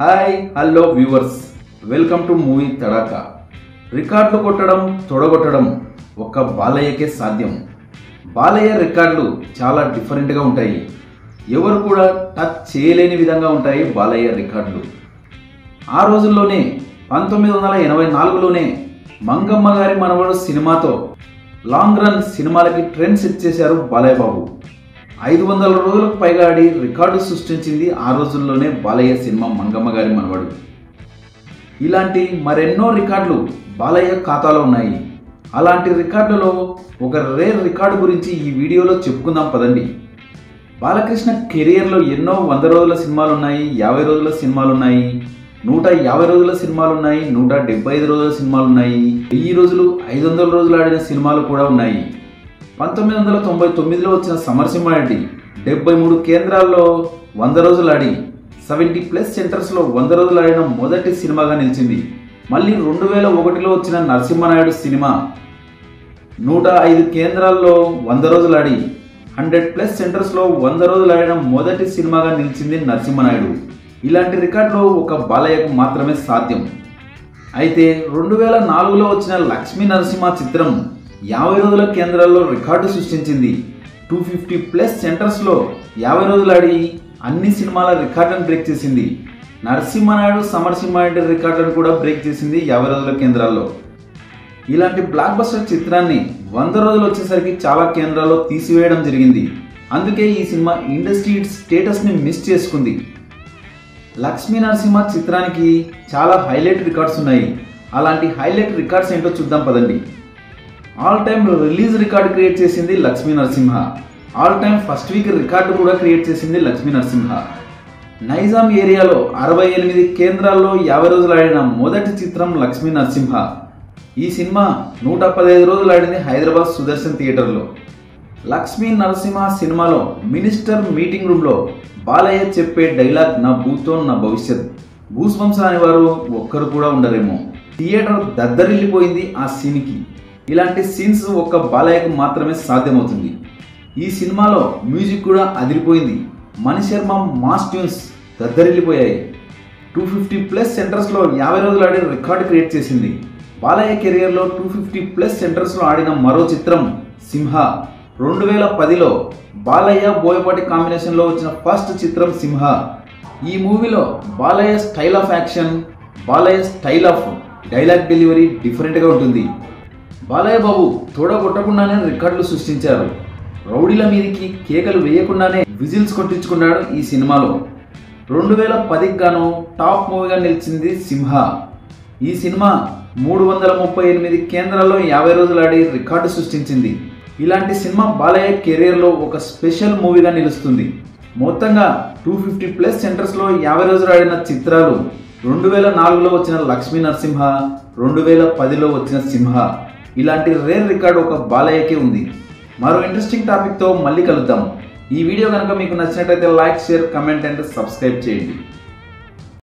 Hi hello viewers, welcome to movie Tadaka. రికార్డులు కొట్టడం తొడగొట్టడం ఒక్క బాలయ్యకే సాధ్యం. బాలయ్య రికార్డులు చాలా డిఫరెంట్గా ఉంటాయి. ఎవరు కూడా టచ్ చేయలేని విధంగా ఉంటాయి బాలయ్య రికార్డులు. ఆ రోజుల్లోనే 1984లోనే మంగమ్మ గారి మనవడు సినిమాతో లాంగ్ రన్ సినిమాలకి ట్రెండ్ సెట్ చేశారు బాలయ్య బాబు. 500 రోజులకు పైగా ఆడి రికార్డు సృష్టించింది ఆ రోజుల్లోనే బాలయ్య సినిమా మంగమ్మ గారి మనవడు. ఇలాంటి మరెన్నో రికార్డులు బాలయ్య ఖాతాలో ఉన్నాయి. అలాంటి రికార్డులలో ఒక రేర్ రికార్డు గురించి ఈ వీడియోలో చెప్పుకుందాం పదండి. బాలకృష్ణ కెరియర్లో ఎన్నో 100 రోజుల సినిమాలు ఉన్నాయి, 50 రోజుల సినిమాలు ఉన్నాయి, 150 రోజుల సినిమాలు ఉన్నాయి, 175 రోజుల సినిమాలు ఉన్నాయి, 1000 రోజులు 500 రోజులు ఆడిన సినిమాలు కూడా ఉన్నాయి. 1999లో వచ్చిన సమరసింహారెడ్డి 73 కేంద్రాల్లో 100 రోజులు ఆడి 70+ సెంటర్స్లో 100 రోజులు ఆడిన మొదటి సినిమాగా నిలిచింది. మళ్ళీ 2001లో వచ్చిన నరసింహనాయుడు సినిమా 105 కేంద్రాల్లో 100 రోజులు ఆడి 100+ సెంటర్స్లో 100 రోజులు ఆడిన మొదటి సినిమాగా నిలిచింది నరసింహనాయుడు. ఇలాంటి రికార్డులు ఒక బాలయ్యకు మాత్రమే సాధ్యం. అయితే 2004లో వచ్చిన లక్ష్మీ నరసింహ చిత్రం 50 రోజుల కేంద్రాల్లో రికార్డు సృష్టించింది. 250+ సెంటర్స్లో 50 రోజులు ఆడి అన్ని సినిమాల రికార్డులను బ్రేక్ చేసింది. నరసింహనాయుడు సమరసింహారెడ్డి రికార్డులను కూడా బ్రేక్ చేసింది 50 రోజుల కేంద్రాల్లో. ఇలాంటి బ్లాక్ బస్టర్ చిత్రాన్ని 100 రోజులు వచ్చేసరికి చాలా కేంద్రాల్లో తీసివేయడం జరిగింది. అందుకే ఈ సినిమా ఇండస్ట్రీ స్టేటస్ని మిస్ చేసుకుంది. లక్ష్మీ నరసింహ చిత్రానికి చాలా హైలైట్ రికార్డ్స్ ఉన్నాయి. అలాంటి హైలైట్ రికార్డ్స్ ఏంటో చూద్దాం పదండి. All time release record create చేసింది Lakshmi Narasimha. All time first week record కూడా క్రియేట్ చేసింది లక్ష్మీ నరసింహ. నైజాం ఏరియాలో 68 కేంద్రాల్లో 50 రోజులు ఆడిన మొదటి చిత్రం లక్ష్మీ నరసింహ. ఈ సినిమా 115 రోజులు ఆడింది హైదరాబాద్ సుదర్శన్ థియేటర్లో. లక్ష్మీ నరసింహ సినిమాలో మినిస్టర్ మీటింగ్ రూమ్లో బాలయ్య చెప్పే డైలాగ్ నా భూతో నా భవిష్యత్. గూస్ బంప్స్ అనేవారు ఒక్కరు కూడా ఉండరేమో. థియేటర్ దద్దరిల్లిపోయింది ఆ సీన్కి. ఇలాంటి సీన్స్ ఒక్క బాలయ్యకు మాత్రమే సాధ్యమవుతుంది. ఈ సినిమాలో మ్యూజిక్ కూడా అదిరిపోయింది. Mani Sharma mass tunes దద్దరిల్లిపోయాయి. 250+ సెంటర్స్లో 50 రోజులు ఆడి రికార్డు క్రియేట్ చేసింది. బాలయ్య కెరియర్లో 250+ సెంటర్స్లో ఆడిన మరో చిత్రం సింహ. 2010లో బాలయ్య బోయపాటి కాంబినేషన్లో వచ్చిన ఫస్ట్ చిత్రం సింహ. ఈ మూవీలో Balayya style of action, Balayya style of dialogue delivery డిఫరెంట్గా ఉంటుంది. బాలయ్య బాబు తోడగొట్టకుండానే రికార్డులు సృష్టించారు. రౌడీల మీదికి కేకలు వేయకుండానే విజిల్స్ కొట్టించుకున్నాడు ఈ సినిమాలో. 2010కి గాను టాప్ మూవీగా నిలిచింది సింహ. ఈ సినిమా 338 కేంద్రాల్లో 50 రోజులు ఆడి రికార్డు సృష్టించింది. ఇలాంటి సినిమా బాలయ్య కెరీర్లో ఒక స్పెషల్ మూవీగా నిలుస్తుంది. మొత్తంగా 250+ సెంటర్స్లో 50 రోజులు ఆడిన చిత్రాలు 2004లో వచ్చిన లక్ష్మీ నరసింహ, 2010లో వచ్చిన సింహ. ఇలాంటి రేర్ రికార్డు ఒక బాలయ్యకే ఉంది. మరో ఇంట్రెస్టింగ్ టాపిక్తో మళ్ళీ కలుద్దాం. ఈ వీడియో కనుక మీకు నచ్చినట్లయితే like, share, comment and subscribe చేయండి.